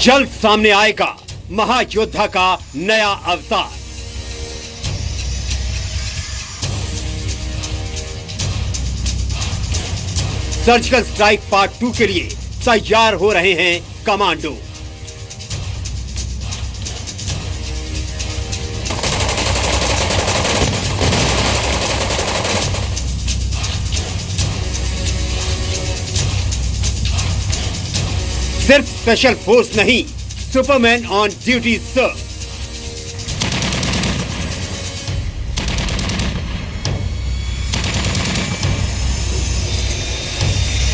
जल्द सामने आएगा महायोद्धा का नया अवतार। सर्जिकल स्ट्राइक पार्ट 2 के लिए तैयार हो रहे हैं कमांडो। सिर्फ स्पेशल फोर्स नहीं, सुपरमैन ऑन ड्यूटी सर।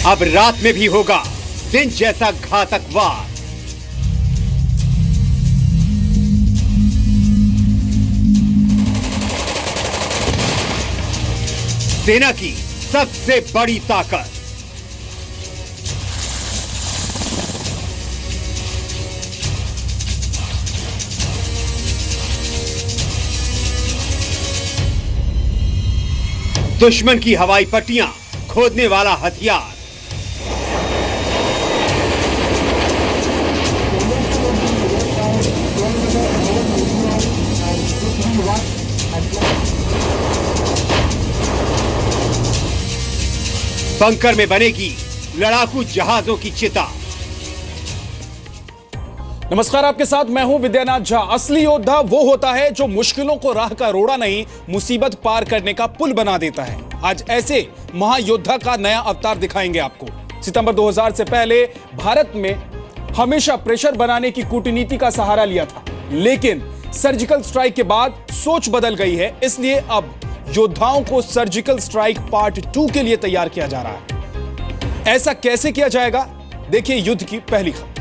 अब रात में भी होगा दिन जैसा घातक वार। सेना की सबसे बड़ी ताकत। दुश्मन की हवाई पट्टियां खोदने वाला हथियार। बंकर में बनेगी लड़ाकू जहाजों की चिता। नमस्कार, आपके साथ मैं हूं विद्यानाथ झा। असली योद्धा वो होता है जो मुश्किलों को राह का रोड़ा नहीं, मुसीबत पार करने का पुल बना देता है। आज ऐसे महायोद्धा का नया अवतार दिखाएंगे आपको। सितंबर 2000 से पहले भारत में हमेशा प्रेशर बनाने की कूटनीति का सहारा लिया था, लेकिन सर्जिकल स्ट्राइक के बाद सोच बदल गई है। इसलिए अब योद्धाओं को सर्जिकल स्ट्राइक पार्ट 2 के लिए तैयार किया जा रहा है। ऐसा कैसे किया जाएगा, देखिए युद्ध की पहली खबर।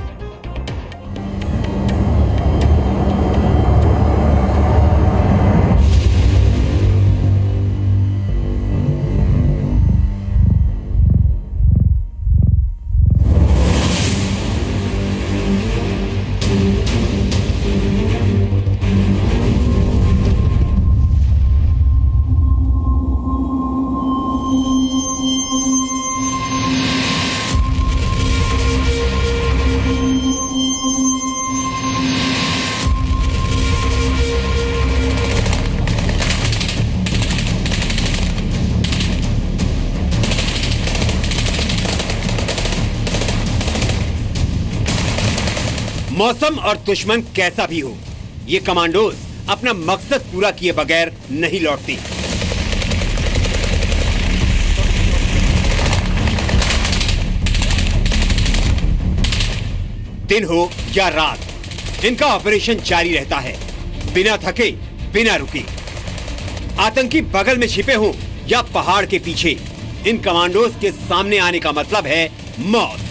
मौसम और दुश्मन कैसा भी हो, ये कमांडोज अपना मकसद पूरा किए बगैर नहीं लौटती। दिन हो या रात, इनका ऑपरेशन जारी रहता है, बिना थके, बिना रुके। आतंकी बगल में छिपे हों या पहाड़ के पीछे, इन कमांडोज के सामने आने का मतलब है मौत।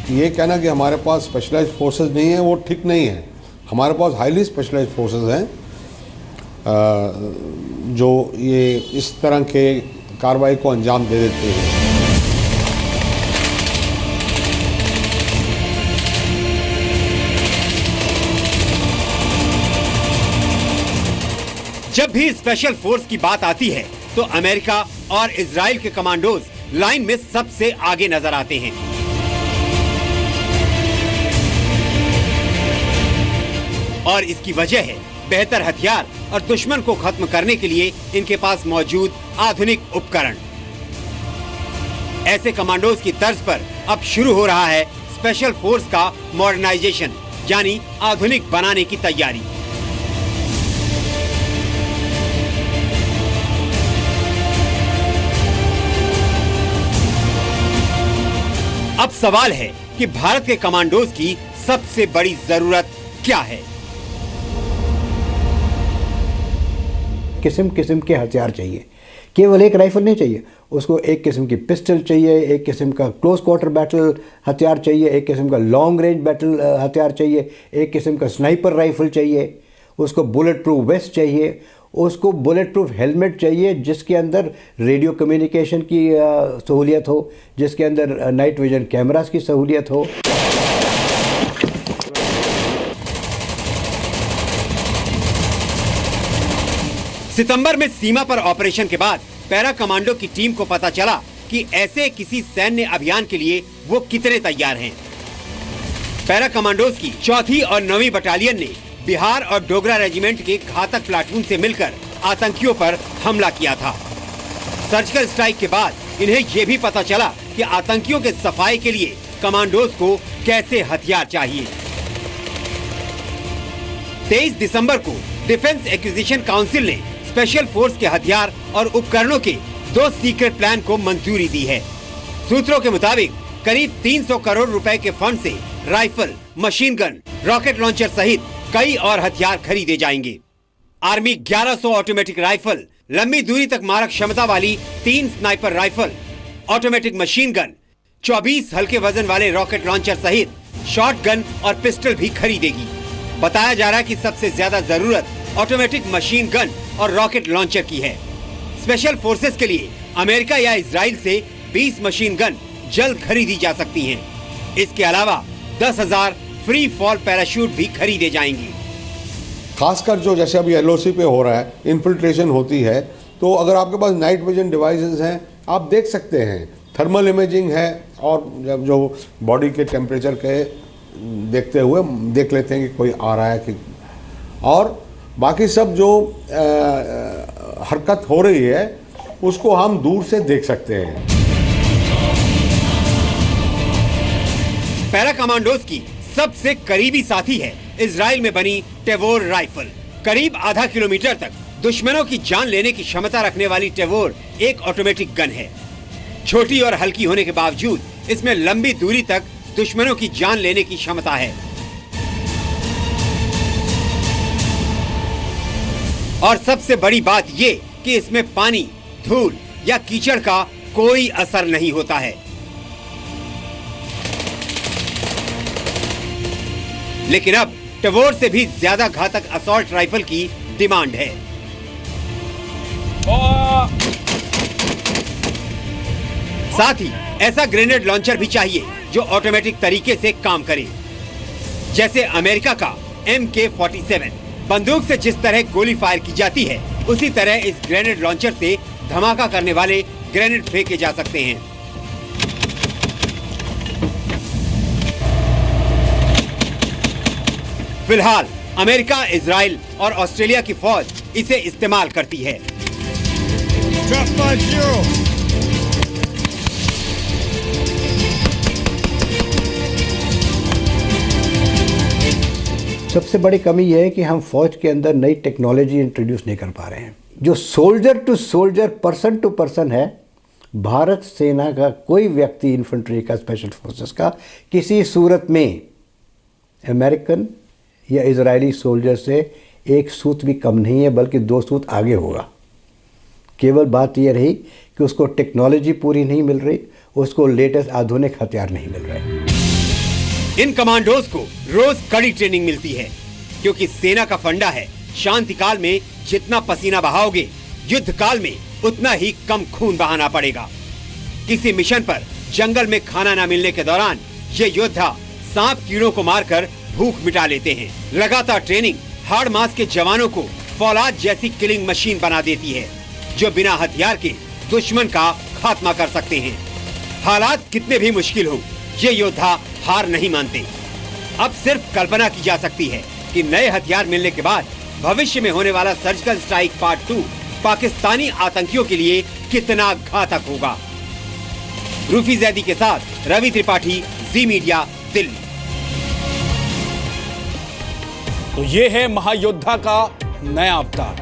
ये कहना कि हमारे पास स्पेशलाइज्ड फोर्सेस नहीं है, वो ठीक नहीं है। हमारे पास हाईली स्पेशलाइज्ड फोर्सेस हैं जो ये इस तरह के कार्रवाई को अंजाम दे देते हैं। जब भी स्पेशल फोर्स की बात आती है तो अमेरिका और इजराइल के कमांडोज लाइन में सबसे आगे नजर आते हैं। और इसकी वजह है बेहतर हथियार और दुश्मन को खत्म करने के लिए इनके पास मौजूद आधुनिक उपकरण। ऐसे कमांडोज की तर्ज पर अब शुरू हो रहा है स्पेशल फोर्स का मॉडर्नाइजेशन, यानी आधुनिक बनाने की तैयारी। अब सवाल है कि भारत के कमांडोज की सबसे बड़ी जरूरत क्या है। किस्म किस्म के हथियार चाहिए, केवल एक राइफल नहीं चाहिए, उसको एक किस्म की पिस्टल चाहिए, एक किस्म का क्लोज क्वार्टर बैटल हथियार चाहिए, एक किस्म का लॉन्ग रेंज बैटल हथियार चाहिए, एक किस्म का स्नाइपर राइफल चाहिए, उसको बुलेट प्रूफ वेस्ट चाहिए, उसको बुलेट प्रूफ हेलमेट चाहिए जिसके अंदर रेडियो कम्युनिकेशन की सहूलियत हो, जिसके अंदर नाइट विजन कैमरास की सहूलियत हो। सितंबर में सीमा पर ऑपरेशन के बाद पैरा कमांडो की टीम को पता चला कि ऐसे किसी सैन्य अभियान के लिए वो कितने तैयार हैं। पैरा कमांडोज की 4वीं और 9वीं बटालियन ने बिहार और डोगरा रेजिमेंट के घातक प्लाटून से मिलकर आतंकियों पर हमला किया था। सर्जिकल स्ट्राइक के बाद इन्हें ये भी पता चला कि आतंकियों के सफाई के लिए कमांडोज को कैसे हथियार चाहिए। 23 दिसंबर को डिफेंस एक्विजिशन काउंसिल ने स्पेशल फोर्स के हथियार और उपकरणों के 2 सीक्रेट प्लान को मंजूरी दी है। सूत्रों के मुताबिक करीब 300 करोड़ रुपए के फंड से rifle, machine gun, rocket launcher सहित कई और हथियार खरीदे जाएंगे। आर्मी 1100 ऑटोमेटिक राइफल, लंबी दूरी तक मारक क्षमता वाली 3 sniper rifle, automatic machine gun, 24 हल्के वजन वाले रॉकेट लॉन्चर सहित शॉर्ट गन और पिस्टल भी खरीदेगी। बताया जा रहा है कि सबसे ज्यादा जरूरत ऑटोमेटिक मशीन गन और रॉकेट लॉन्चर की है। स्पेशल फोर्सेस के लिए अमेरिका या इजराइल से 20 मशीन गन जल्द खरीदी जा सकती हैं। इसके अलावा 10,000 फ्री फॉल पैराशूट भी खरीदे जाएंगे। खासकर जो जैसे अभी LOC पे हो रहा है, इन्फिल्ट्रेशन होती है, तो अगर आपके पास नाइट विजन डिवाइसेस हैं, आप देख सकते हैं, थर्मल इमेजिंग है, और जब जो बॉडी के टेम्परेचर के देखते हुए देख लेते हैं कि कोई आ रहा है कि, और बाकी सब जो हरकत हो रही है उसको हम दूर से देख सकते हैं। पैरा कमांडोज की सबसे करीबी साथी है इजराइल में बनी टेवोर राइफल। करीब आधा किलोमीटर तक दुश्मनों की जान लेने की क्षमता रखने वाली टेवोर एक ऑटोमेटिक गन है। छोटी और हल्की होने के बावजूद इसमें लंबी दूरी तक दुश्मनों की जान लेने की क्षमता है। और सबसे बड़ी बात ये कि इसमें पानी, धूल या कीचड़ का कोई असर नहीं होता है। लेकिन अब टेवोर से भी ज्यादा घातक असॉल्ट राइफल की डिमांड है। साथ ही ऐसा ग्रेनेड लॉन्चर भी चाहिए जो ऑटोमेटिक तरीके से काम करे, जैसे अमेरिका का MK-47। बंदूक से जिस तरह गोली फायर की जाती है, उसी तरह इस ग्रेनेड लॉन्चर से धमाका करने वाले ग्रेनेड फेंके जा सकते हैं। फिलहाल अमेरिका, इजराइल और ऑस्ट्रेलिया की फौज इसे इस्तेमाल करती है। सबसे बड़ी कमी यह है कि हम फौज के अंदर नई टेक्नोलॉजी इंट्रोड्यूस नहीं कर पा रहे हैं। जो soldier to soldier, person to person है, भारत सेना का कोई व्यक्ति, इन्फेंट्री का, स्पेशल फोर्सेस का, किसी सूरत में अमेरिकन या इजरायली सोल्जर से एक सूत भी कम नहीं है, बल्कि 2 सूत आगे होगा। केवल बात यह रही कि उसको टेक्नोलॉजी पूरी नहीं मिल रही, उसको लेटेस्ट आधुनिक हथियार नहीं मिल रहे। इन कमांडोज को रोज कड़ी ट्रेनिंग मिलती है, क्योंकि सेना का फंडा है शांति काल में जितना पसीना बहाओगे, युद्ध काल में उतना ही कम खून बहाना पड़ेगा। किसी मिशन पर जंगल में खाना न मिलने के दौरान ये योद्धा सांप कीड़ों को मारकर भूख मिटा लेते हैं। लगातार ट्रेनिंग हाड़ मास के जवानों को फौलाद जैसी किलिंग मशीन बना देती है, जो बिना हथियार के दुश्मन का खात्मा कर सकते हैं। हालात कितने भी मुश्किल हो, ये योद्धा हार नहीं मानते। अब सिर्फ कल्पना की जा सकती है कि नए हथियार मिलने के बाद भविष्य में होने वाला सर्जिकल स्ट्राइक पार्ट 2 पाकिस्तानी आतंकियों के लिए कितना घातक होगा। रूफी जैदी के साथ रवि त्रिपाठी, जी मीडिया, दिल्ली। तो ये है महायोद्धा का नया अवतार।